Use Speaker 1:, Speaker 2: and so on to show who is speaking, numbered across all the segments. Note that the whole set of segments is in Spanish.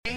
Speaker 1: En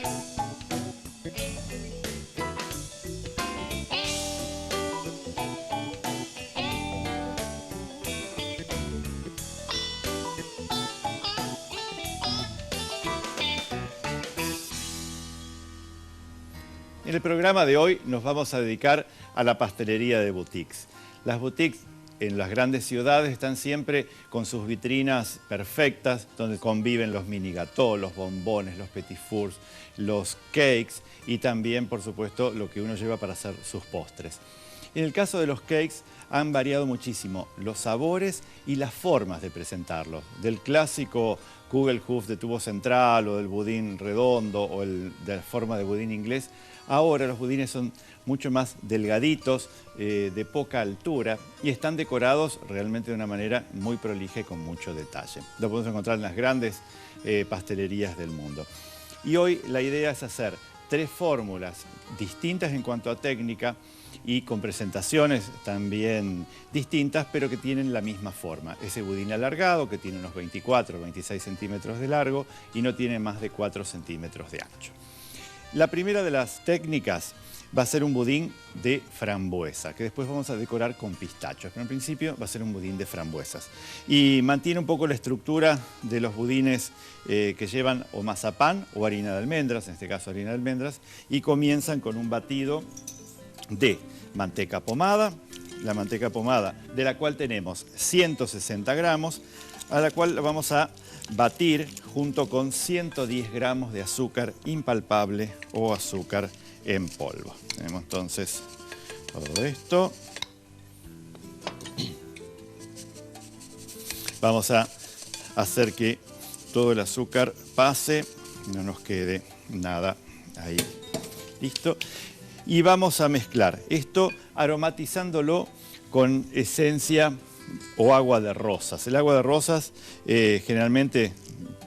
Speaker 1: el programa de hoy nos vamos a dedicar a la pastelería de boutiques. Las boutiques en las grandes ciudades están siempre con sus vitrinas perfectas, donde conviven los mini gâteaux, los bombones, los petit fours, los cakes y también, por supuesto, lo que uno lleva para hacer sus postres. En el caso de los cakes han variado muchísimo los sabores y las formas de presentarlos. Del clásico Kugelhof de tubo central o del budín redondo o de la forma de budín inglés, ahora los budines son mucho más delgaditos, de poca altura y están decorados realmente de una manera muy prolija y con mucho detalle. Lo podemos encontrar en las grandes pastelerías del mundo. Y hoy la idea es hacer 3 fórmulas distintas en cuanto a técnica y con presentaciones también distintas, pero que tienen la misma forma. Ese budín alargado que tiene unos 24 o 26 centímetros de largo y no tiene más de 4 centímetros de ancho. La primera de las técnicas va a ser un budín de frambuesa, que después vamos a decorar con pistachos, pero en principio va a ser un budín de frambuesas. Y mantiene un poco la estructura de los budines que llevan o mazapán o harina de almendras, en este caso harina de almendras, y comienzan con un batido de manteca pomada, la manteca pomada de la cual tenemos 160 gramos, a la cual vamos a batir junto con 110 gramos de azúcar impalpable o azúcar en polvo. Tenemos entonces todo esto. Vamos a hacer que todo el azúcar pase, no nos quede nada ahí. Listo. Y vamos a mezclar esto aromatizándolo con esencia o agua de rosas. El agua de rosas generalmente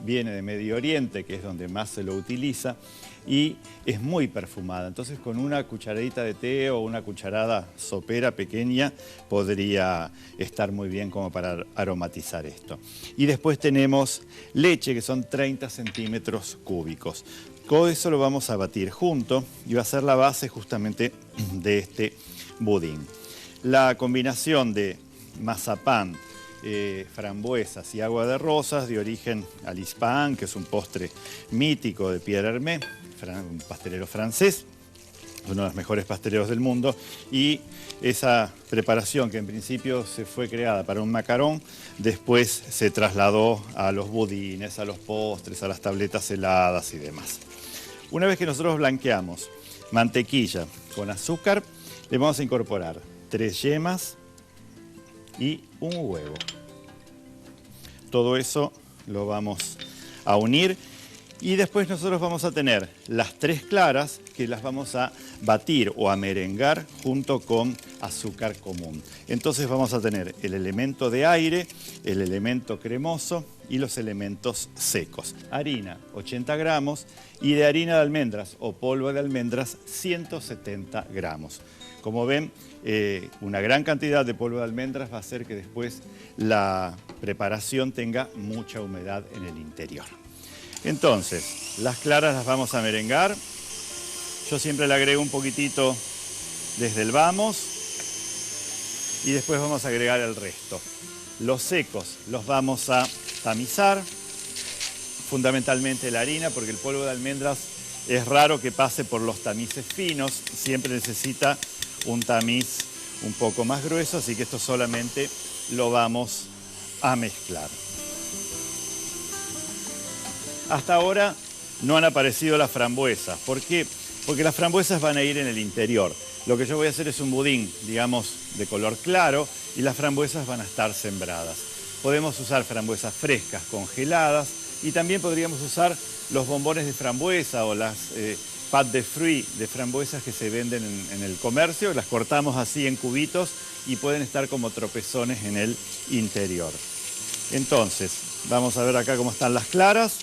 Speaker 1: viene de Medio Oriente, que es donde más se lo utiliza, y es muy perfumada. Entonces con una cucharadita de té o una cucharada sopera pequeña podría estar muy bien como para aromatizar esto. Y después tenemos leche, que son 30 centímetros cúbicos. Todo eso lo vamos a batir junto y va a ser la base justamente de este budín. La combinación de mazapán, frambuesas y agua de rosas de origen Alice Pain, que es un postre mítico de Pierre Hermé, un pastelero francés, uno de los mejores pasteleros del mundo, y esa preparación que en principio se fue creada para un macarón, después se trasladó a los budines, a los postres, a las tabletas heladas y demás. Una vez que nosotros blanqueamos mantequilla con azúcar, le vamos a incorporar 3 yemas y un huevo. Todo eso lo vamos a unir y después nosotros vamos a tener las 3 claras que las vamos a batir o a merengar junto con azúcar común. Entonces vamos a tener el elemento de aire, el elemento cremoso y los elementos secos. Harina 80 gramos y de harina de almendras o polvo de almendras 170 gramos. Como ven, una gran cantidad de polvo de almendras va a hacer que después la preparación tenga mucha humedad en el interior. Entonces, las claras las vamos a merengar. Yo siempre le agrego un poquitito desde el vamos y después vamos a agregar el resto. Los secos los vamos a tamizar, fundamentalmente la harina, porque el polvo de almendras es raro que pase por los tamices finos, siempre necesita un tamiz un poco más grueso, así que esto solamente lo vamos a mezclar. Hasta ahora no han aparecido las frambuesas. ¿Por qué? Porque las frambuesas van a ir en el interior. Lo que yo voy a hacer es un budín, digamos, de color claro y las frambuesas van a estar sembradas. Podemos usar frambuesas frescas, congeladas y también podríamos usar los bombones de frambuesa o las pâtes de fruits de frambuesas que se venden en el comercio. Las cortamos así en cubitos y pueden estar como tropezones en el interior. Entonces, vamos a ver acá cómo están las claras.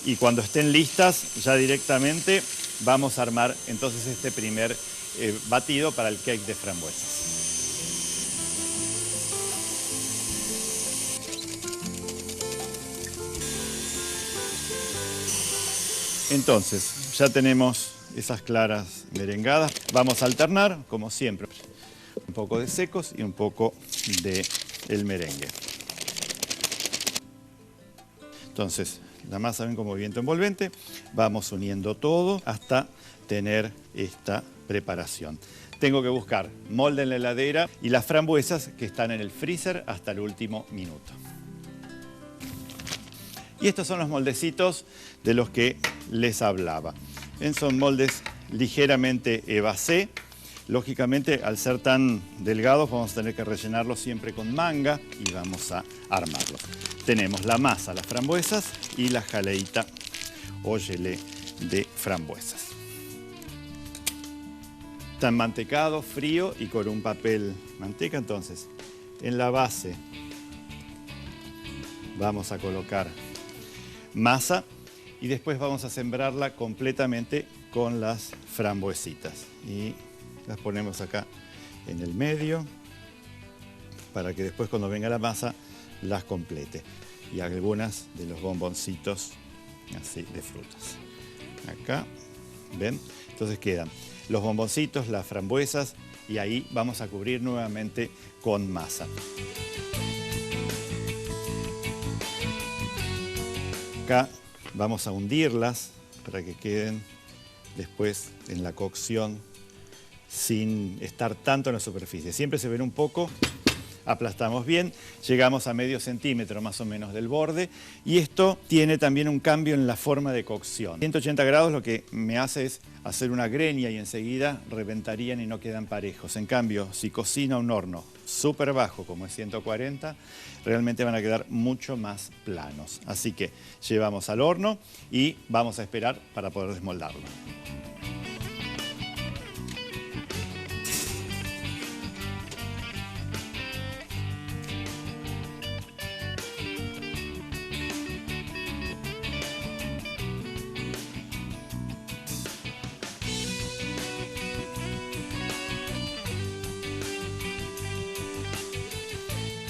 Speaker 1: Y cuando estén listas, ya directamente vamos a armar entonces este primer batido para el cake de frambuesas. Entonces, ya tenemos esas claras merengadas. Vamos a alternar, como siempre, un poco de secos y un poco del merengue. Entonces, la masa ven como viento envolvente. Vamos uniendo todo hasta tener esta preparación. Tengo que buscar molde en la heladera y las frambuesas que están en el freezer hasta el último minuto. Y estos son los moldecitos de los que les hablaba. Son moldes ligeramente evasé. Lógicamente, al ser tan delgados, vamos a tener que rellenarlos siempre con manga y vamos a armarlos. Tenemos la masa, las frambuesas y la jaleíta o gelé de frambuesas. Está mantecado, frío y con un papel manteca. Entonces, en la base vamos a colocar masa y después vamos a sembrarla completamente con las frambuesitas. Y las ponemos acá en el medio para que después cuando venga la masa las complete. Y algunas de los bomboncitos así de frutas. Acá, ¿ven? Entonces quedan los bomboncitos, las frambuesas y ahí vamos a cubrir nuevamente con masa. Acá vamos a hundirlas para que queden después en la cocción sin estar tanto en la superficie. Siempre se ven un poco, aplastamos bien, llegamos a medio centímetro más o menos del borde y esto tiene también un cambio en la forma de cocción. 180 grados lo que me hace es hacer una greña y enseguida reventarían y no quedan parejos. En cambio, si cocina un horno súper bajo como es 140, realmente van a quedar mucho más planos. Así que llevamos al horno y vamos a esperar para poder desmoldarlo.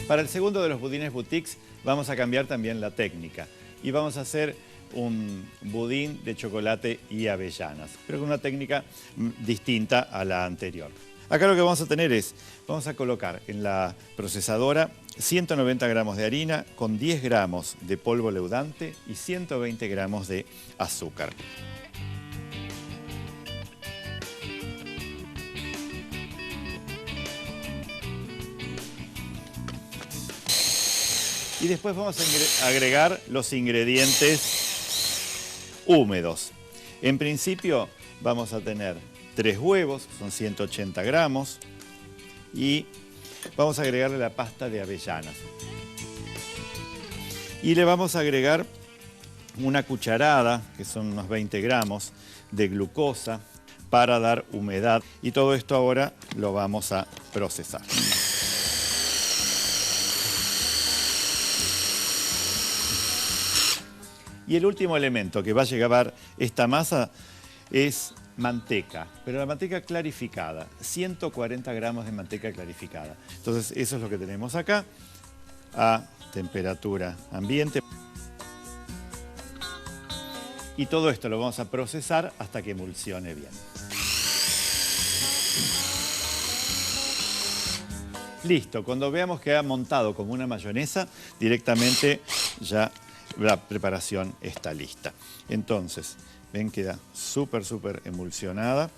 Speaker 1: Para el segundo de los budines boutiques vamos a cambiar también la técnica y vamos a hacer un budín de chocolate y avellanas, pero con una técnica distinta a la anterior. Acá lo que vamos a tener es, vamos a colocar en la procesadora 190 gramos de harina con 10 gramos de polvo leudante y 120 gramos de azúcar. Y después vamos a agregar los ingredientes húmedos. En principio vamos a tener 3 huevos, son 180 gramos, y vamos a agregarle la pasta de avellanas. Y le vamos a agregar una cucharada, que son unos 20 gramos, de glucosa para dar humedad. Y todo esto ahora lo vamos a procesar. Y el último elemento que va a llevar esta masa es manteca, pero la manteca clarificada, 140 gramos de manteca clarificada. Entonces eso es lo que tenemos acá, a temperatura ambiente. Y todo esto lo vamos a procesar hasta que emulsione bien. Listo, cuando veamos que ha montado como una mayonesa, directamente ya la preparación está lista. Entonces, ven, queda súper emulsionada.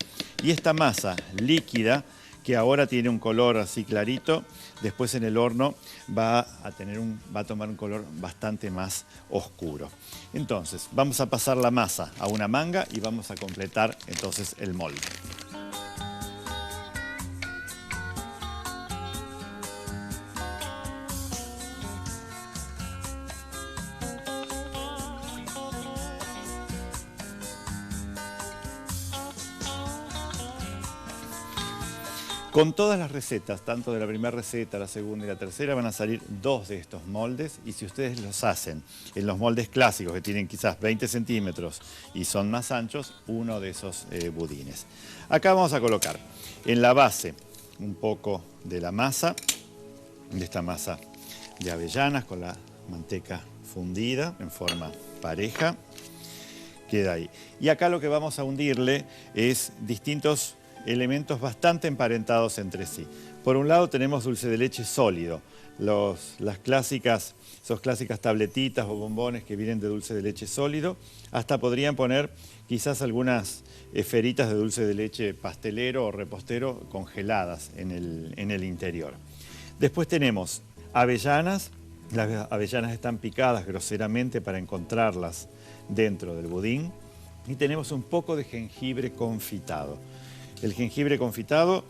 Speaker 1: Y esta masa líquida, que ahora tiene un color así clarito, después en el horno va a tomar un color bastante más oscuro. Entonces, vamos a pasar la masa a una manga y vamos a completar entonces el molde. Con todas las recetas, tanto de la primera receta, la segunda y la tercera, van a salir 2 de estos moldes y si ustedes los hacen en los moldes clásicos que tienen quizás 20 centímetros y son más anchos, uno de esos budines. Acá vamos a colocar en la base un poco de la masa, de esta masa de avellanas con la manteca fundida en forma pareja. queda ahí. Y acá lo que vamos a hundirle es distintos elementos bastante emparentados entre sí. Por un lado tenemos dulce de leche sólido, esos clásicas tabletitas o bombones que vienen de dulce de leche sólido. Hasta podrían poner quizás algunas esferitas de dulce de leche pastelero o repostero congeladas en el interior. Después tenemos avellanas. Las avellanas están picadas groseramente para encontrarlas dentro del budín. Y tenemos un poco de jengibre confitado. El jengibre confitado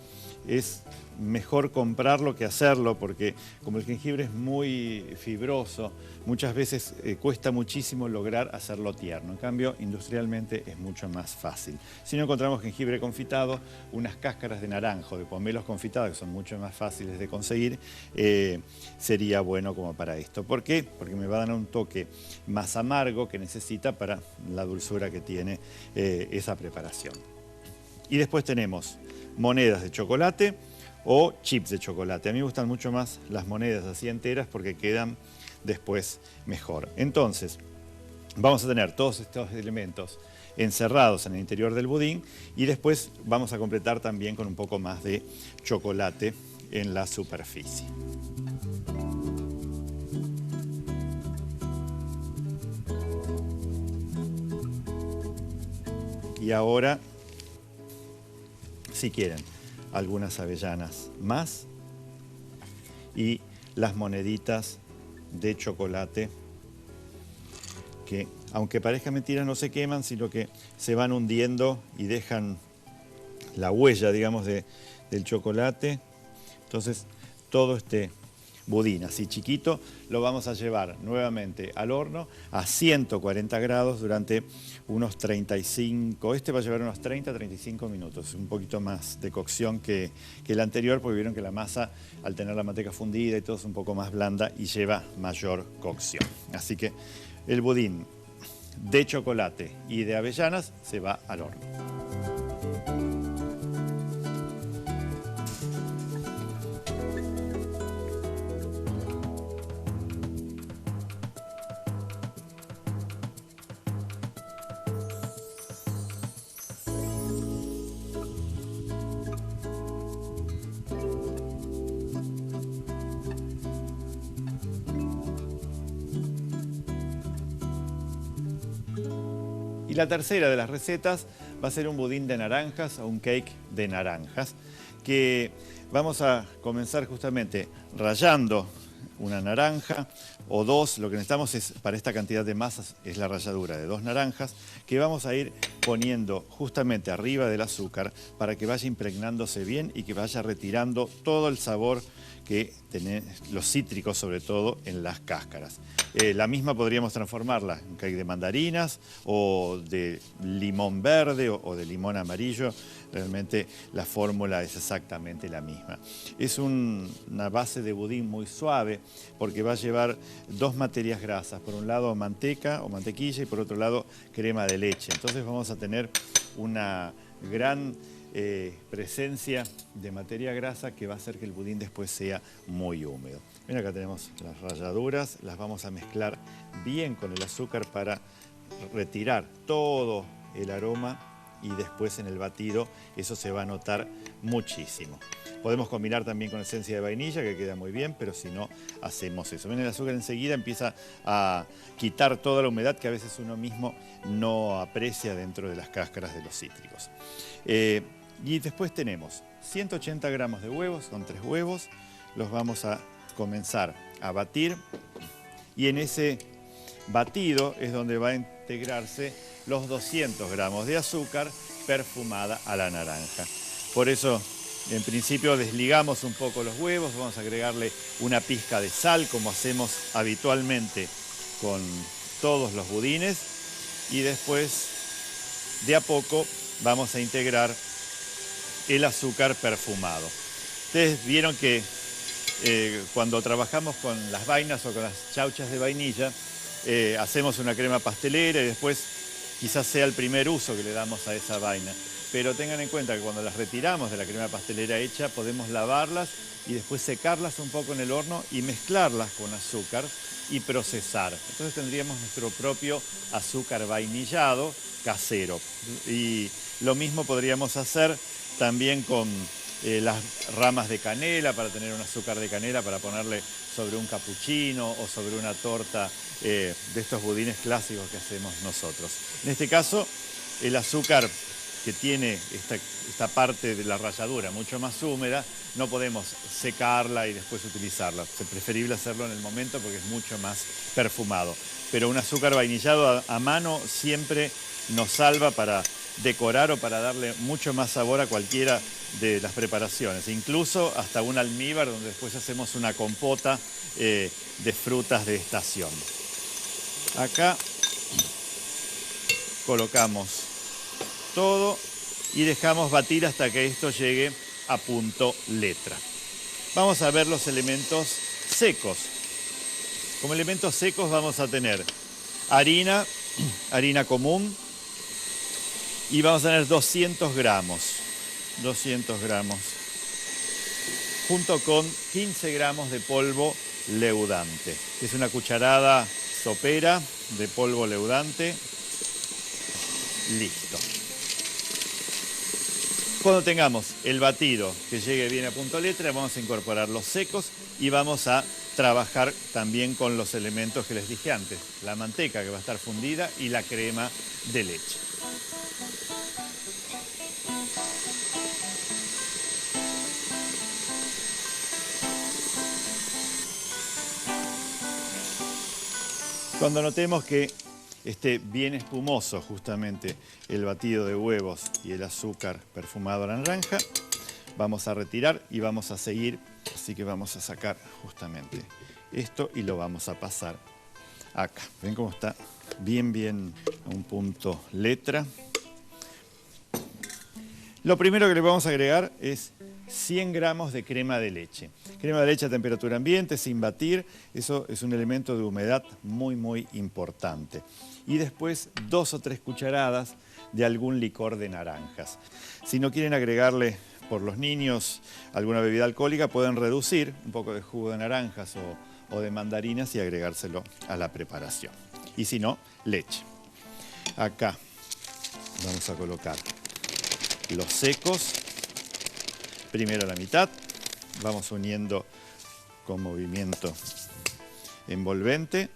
Speaker 1: es mejor comprarlo que hacerlo porque como el jengibre es muy fibroso, muchas veces cuesta muchísimo lograr hacerlo tierno. En cambio, industrialmente es mucho más fácil. Si no encontramos jengibre confitado, unas cáscaras de naranjo, de pomelos confitados, que son mucho más fáciles de conseguir, sería bueno como para esto. ¿Por qué? Porque me va a dar un toque más amargo que necesita para la dulzura que tiene esa preparación. Y después tenemos monedas de chocolate o chips de chocolate. A mí me gustan mucho más las monedas así enteras porque quedan después mejor. Entonces, vamos a tener todos estos elementos encerrados en el interior del budín y después vamos a completar también con un poco más de chocolate en la superficie. Y ahora, si quieren, algunas avellanas más y las moneditas de chocolate que, aunque parezca mentira, no se queman, sino que se van hundiendo y dejan la huella, digamos, del chocolate. Entonces, todo este budín así chiquito lo vamos a llevar nuevamente al horno a 140 grados durante unos 35, este va a llevar unos 30-35 minutos, un poquito más de cocción que el anterior, porque vieron que la masa, al tener la manteca fundida y todo, es un poco más blanda y lleva mayor cocción. Así que el budín de chocolate y de avellanas se va al horno. Y la tercera de las recetas va a ser un budín de naranjas o un cake de naranjas, que vamos a comenzar justamente rallando una naranja o dos. Lo que necesitamos es, para esta cantidad de masas, es la ralladura de 2 naranjas, que vamos a ir poniendo justamente arriba del azúcar para que vaya impregnándose bien y que vaya retirando todo el sabor que tienen los cítricos, sobre todo en las cáscaras. La misma podríamos transformarla en cake de mandarinas o de limón verde o de limón amarillo. Realmente la fórmula es exactamente la misma. Es una base de budín muy suave porque va a llevar 2 materias grasas. Por un lado manteca o mantequilla y por otro lado crema de leche. Entonces vamos a tener una gran presencia de materia grasa que va a hacer que el budín después sea muy húmedo. Mira, acá tenemos las ralladuras, las vamos a mezclar bien con el azúcar para retirar todo el aroma y después en el batido eso se va a notar muchísimo. Podemos combinar también con esencia de vainilla, que queda muy bien, pero si no, hacemos eso. Ven, el azúcar enseguida empieza a quitar toda la humedad que a veces uno mismo no aprecia dentro de las cáscaras de los cítricos. Y después tenemos 180 gramos de huevos, son 3 huevos, los vamos a comenzar a batir y en ese batido es donde va a integrarse los 200 gramos de azúcar perfumada a la naranja. Por eso, en principio, desligamos un poco los huevos, vamos a agregarle una pizca de sal, como hacemos habitualmente con todos los budines, y después, de a poco, vamos a integrar el azúcar perfumado. Ustedes vieron que cuando trabajamos con las vainas o con las chauchas de vainilla, hacemos una crema pastelera y después quizás sea el primer uso que le damos a esa vaina. Pero tengan en cuenta que cuando las retiramos de la crema pastelera hecha, podemos lavarlas y después secarlas un poco en el horno y mezclarlas con azúcar y procesar. Entonces tendríamos nuestro propio azúcar vainillado casero. Y lo mismo podríamos hacer también con las ramas de canela, para tener un azúcar de canela para ponerle sobre un cappuccino o sobre una torta de estos budines clásicos que hacemos nosotros. En este caso, el azúcar que tiene esta parte de la ralladura mucho más húmeda, no podemos secarla y después utilizarla. Es preferible hacerlo en el momento porque es mucho más perfumado. Pero un azúcar vainillado a mano siempre nos salva para decorar o para darle mucho más sabor a cualquiera de las preparaciones. Incluso hasta un almíbar donde después hacemos una compota de frutas de estación. Acá colocamos todo y dejamos batir hasta que esto llegue a punto letra. Vamos a ver los elementos secos. Como elementos secos vamos a tener harina común, y vamos a tener 200 gramos, junto con 15 gramos de polvo leudante. Es una cucharada sopera de polvo leudante. Listo. Cuando tengamos el batido que llegue bien a punto letra, vamos a incorporar los secos y vamos a trabajar también con los elementos que les dije antes. La manteca que va a estar fundida y la crema de leche. Cuando notemos que esté bien espumoso justamente el batido de huevos y el azúcar perfumado a la naranja, vamos a retirar y vamos a seguir. Así que vamos a sacar justamente esto y lo vamos a pasar acá. ¿Ven cómo está? Bien a un punto letra. Lo primero que le vamos a agregar es 100 gramos de crema de leche. Crema de leche a temperatura ambiente, sin batir. Eso es un elemento de humedad muy importante. Y después 2 o 3 cucharadas de algún licor de naranjas. Si no quieren agregarle por los niños alguna bebida alcohólica, pueden reducir un poco de jugo de naranjas o de mandarinas y agregárselo a la preparación. Y si no, leche. Acá vamos a colocar los secos. Primero la mitad, vamos uniendo con movimiento envolvente.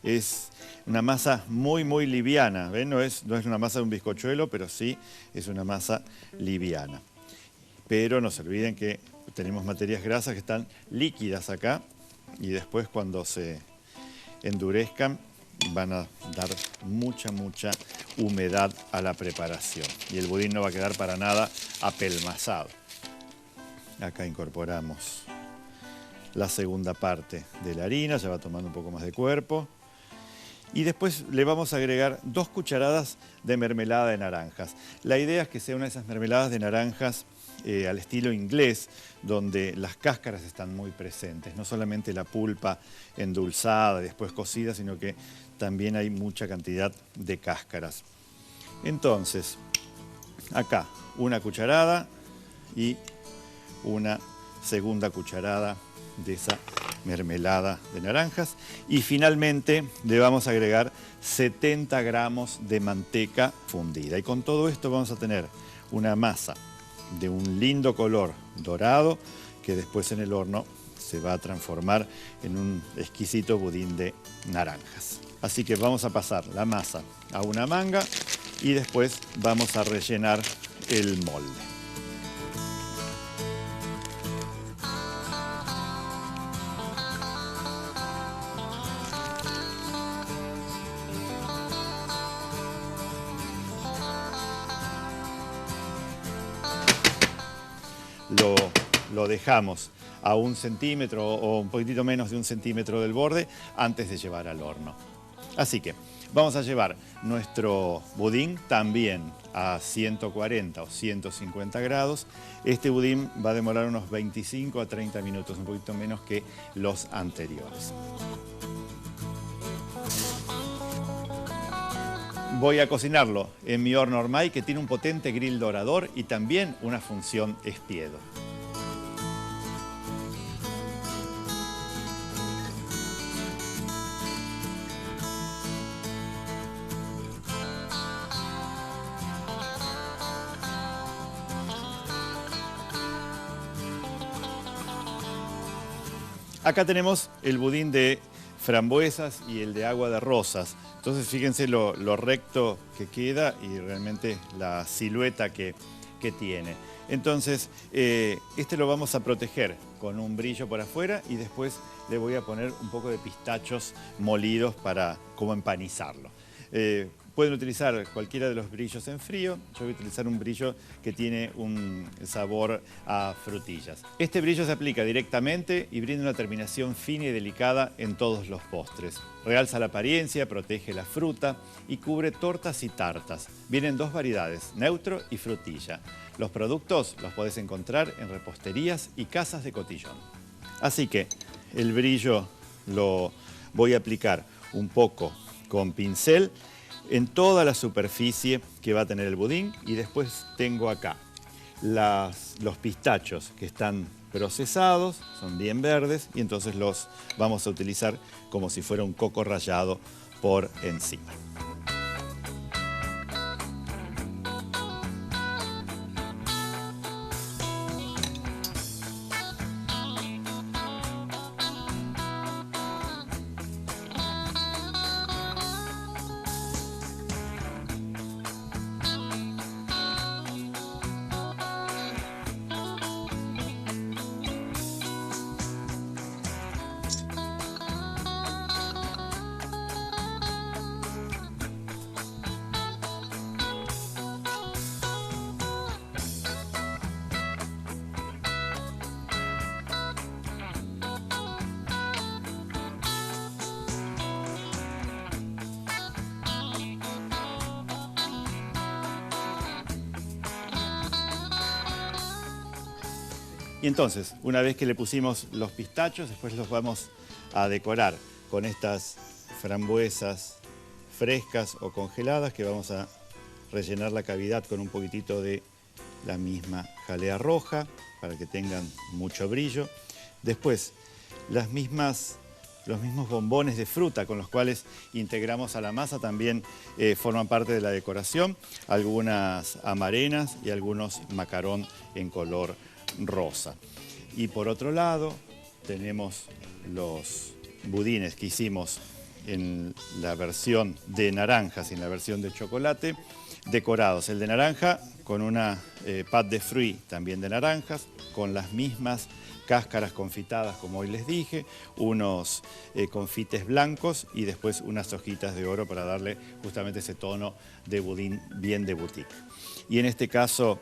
Speaker 1: Es una masa muy liviana, ¿ven? No es una masa de un bizcochuelo, pero sí es una masa liviana. Pero no se olviden que tenemos materias grasas que están líquidas acá y después cuando se endurezcan van a dar mucha humedad a la preparación y el budín no va a quedar para nada apelmazado. Acá incorporamos la segunda parte de la harina, ya va tomando un poco más de cuerpo. Y después le vamos a agregar 2 cucharadas de mermelada de naranjas. La idea es que sea una de esas mermeladas de naranjas al estilo inglés, donde las cáscaras están muy presentes. No solamente la pulpa endulzada y después cocida, sino que también hay mucha cantidad de cáscaras. Entonces, acá una cucharada y una segunda cucharada de esa mermelada de naranjas y finalmente le vamos a agregar 70 gramos de manteca fundida y con todo esto vamos a tener una masa de un lindo color dorado que después en el horno se va a transformar en un exquisito budín de naranjas. Así que vamos a pasar la masa a una manga y después vamos a rellenar el molde. Lo dejamos a 1 centímetro o un poquitito menos de 1 centímetro del borde antes de llevar al horno. Así que vamos a llevar nuestro budín también a 140 o 150 grados. Este budín va a demorar unos 25 a 30 minutos, un poquito menos que los anteriores. Voy a cocinarlo en mi horno Ormay, que tiene un potente grill dorador y también una función espiedo. Acá tenemos el budín de frambuesas y el de agua de rosas. Entonces fíjense lo recto que queda y realmente la silueta que tiene. Entonces este lo vamos a proteger con un brillo por afuera y después le voy a poner un poco de pistachos molidos para como empanizarlo. Pueden utilizar cualquiera de los brillos en frío. Yo voy a utilizar un brillo que tiene un sabor a frutillas. Este brillo se aplica directamente y brinda una terminación fina y delicada en todos los postres. Realza la apariencia, protege la fruta y cubre tortas y tartas. Vienen dos variedades, neutro y frutilla. Los productos los podés encontrar en reposterías y casas de cotillón. Así que el brillo lo voy a aplicar un poco con pincel en toda la superficie que va a tener el budín y después tengo acá los pistachos que están procesados, son bien verdes y entonces los vamos a utilizar como si fuera un coco rallado por encima. Y entonces, una vez que le pusimos los pistachos, después los vamos a decorar con estas frambuesas frescas o congeladas que vamos a rellenar la cavidad con un poquitito de la misma jalea roja para que tengan mucho brillo. Después, los mismos bombones de fruta con los cuales integramos a la masa también forman parte de la decoración. Algunas amarenas y algunos macarón en color rosa. Y por otro lado tenemos los budines que hicimos en la versión de naranjas y en la versión de chocolate, decorados. El de naranja con una pâte de fruits también de naranjas, con las mismas cáscaras confitadas como hoy les dije, unos confites blancos y después unas hojitas de oro para darle justamente ese tono de budín bien de boutique. Y en este caso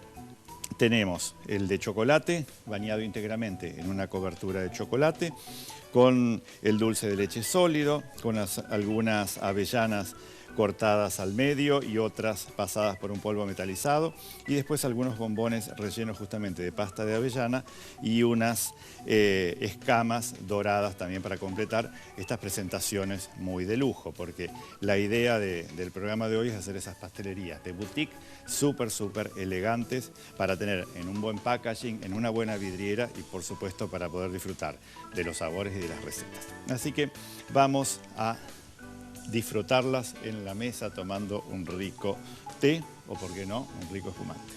Speaker 1: tenemos el de chocolate bañado íntegramente en una cobertura de chocolate con el dulce de leche sólido, con algunas avellanas cortadas al medio y otras pasadas por un polvo metalizado y después algunos bombones rellenos justamente de pasta de avellana y unas escamas doradas también para completar estas presentaciones muy de lujo, porque la idea del programa de hoy es hacer esas pastelerías de boutique súper elegantes para tener en un buen packaging, en una buena vidriera y por supuesto para poder disfrutar de los sabores y de las recetas. Así que vamos a disfrutarlas en la mesa tomando un rico té o, por qué no, un rico espumante.